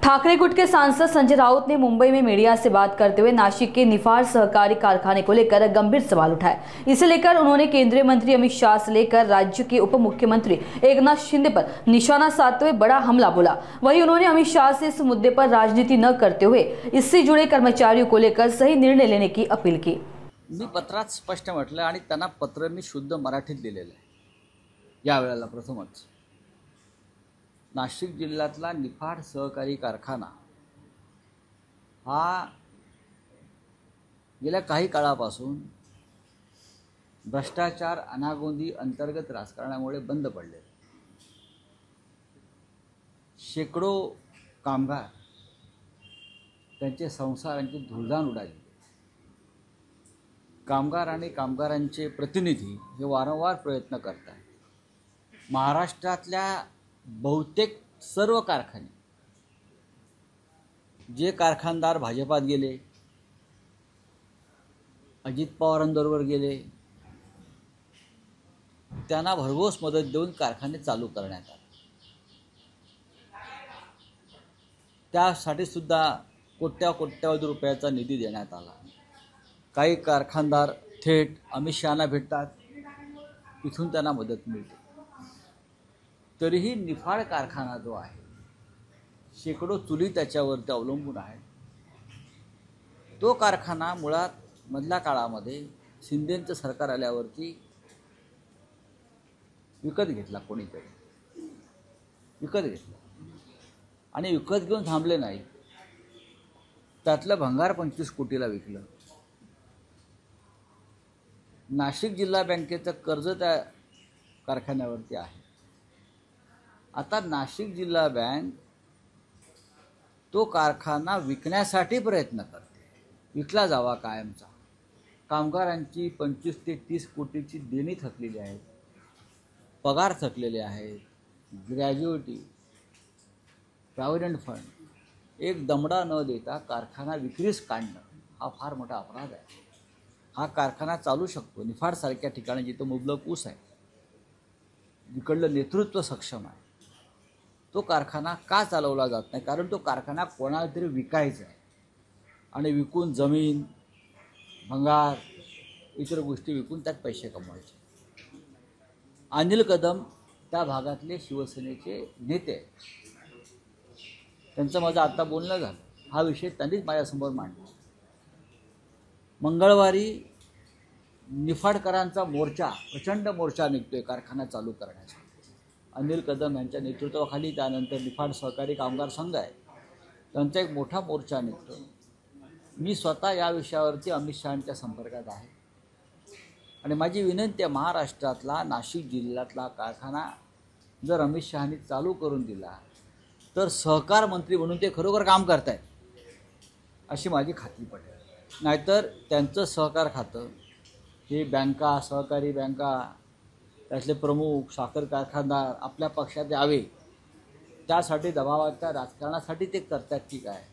ठाकरे गुट के सांसद संजय राउत ने मुंबई में मीडिया से बात करते हुए नासिक के निफाड सहकारी कारखाने को लेकर गंभीर सवाल उठाए। इसे लेकर उन्होंने केंद्रीय मंत्री अमित शाह से लेकर राज्य के उप मुख्यमंत्री एकनाथ शिंदे पर निशाना साधते हुए बड़ा हमला बोला। वहीं उन्होंने अमित शाह से इस मुद्दे पर राजनीति न करते हुए इससे जुड़े कर्मचारियों को लेकर सही निर्णय लेने की अपील की। मी पत्रात स्पष्ट म्हटलं आणि त्यांना पत्र मी शुद्ध मराठीत दिलेलं आहे। यावेळेला प्रथमच नाशिक जिल्ह्यातला निफाड सहकारी कारखाना हा गेल्या काही काळापासून भ्रष्टाचार अनागोंदी अंतर्गत राजकारणामुळे बंद पडले। शेकडो कामगार त्यांचे संसारांची धुळधाण उडाली। कामगार आणि कामगारांचे प्रतिनिधी हे वारंवार प्रयत्न करतात। महाराष्ट्रातल्या बहुतेक सर्व कारखाने जे कारखानदार भाजपात गेले, अजित पवारांबरोबर गेले, त्यांना भरघोस मदत देऊन कारखाने चालू करण्यात आले। त्यासाठी सुद्धा कोट्यावधी रुपयाचा निधी देण्यात आला। काही कारखानदार थेट अमित शहांना भेटतात, तिथून त्यांना मदत मिळते। तरीही निफाड कारखाना जो आहे, शेकडो चुली त्याच्यावरती अवलंबून आहेत। तो कारखाना मुळात मधल्या काळामध्ये शिंदेंचं सरकार आल्यावरती विकत घेतला, कोणीतरी विकत घेतला आणि विकत घेऊन थांबले नाही, त्यातलं भंगार 25 कोटीला विकलं। नाशिक जिल्हा बँकेचं कर्ज त्या कारखान्यावरती आहे। आता नाशिक जिल्हा बँक तो कारखाना विकण्यासाठी प्रयत्न करते, विकला जावा कायमचा। कामगारांची 25 ते 30 कोटीची देणी थकलेली आहेत, पगार थकलेले आहेत, ग्रॅज्युएटी, प्रॉव्हिडंट फंड एक दमडा न देता कारखाना विक्रीस काढणं हा फार मोठा अपराध आहे। हा कारखाना चालू शकतो निफाडसारख्या ठिकाणी जिथं मुबलक ऊस आहे, जिकडलं नेतृत्व सक्षम आहे। तो कारखाना का चालवला जात नाही? कारण तो कारखाना कोणाला तरी विकायचा आहे आणि विकून जमीन, भंगार, इतर गोष्टी विकून त्यात पैसे कमवायचे। अनिल कदम त्या भागातले शिवसेनेचे नेते आहेत, त्यांचं माझं आता बोलणं झालं। हा विषय त्यांनीच माझ्यासमोर मांडला। मंगळवारी निफाडकरांचा मोर्चा, प्रचंड मोर्चा निघतोय कारखाना चालू करण्यासाठी। अनिल कदम यांच्या नेतृत्वाखाली त्यानंतर निफाड सहकारी कामगार संघ आहे, त्यांचा एक मोठा मोर्चा निघतो। मी स्वतः या विषयावरती अमित शहांच्या संपर्कात आहे आणि माझी विनंती आहे, महाराष्ट्रातला नाशिक जिल्ह्यातला कारखाना जर अमित शहांनी चालू करून दिला तर सहकार मंत्री म्हणून ते खरोखर काम करतायत अशी माझी खात्री पटेल। नाहीतर त्यांचं सहकार खातं हे बँका, सहकारी बँका, त्यातले प्रमुख साखर कारखानदार आपल्या पक्षात यावे त्यासाठी दबावाच्या राजकारणासाठी ते करतात, ठीक आहे।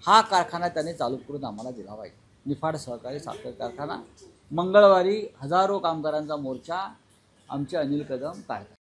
हा कारखाना त्यांनी चालू करून आम्हाला दिला पाहिजे। निफाड सहकारी साखर कारखाना मंगळवारी हजारो कामगारांचा मोर्चा आमचे अनिल कदम काढतात।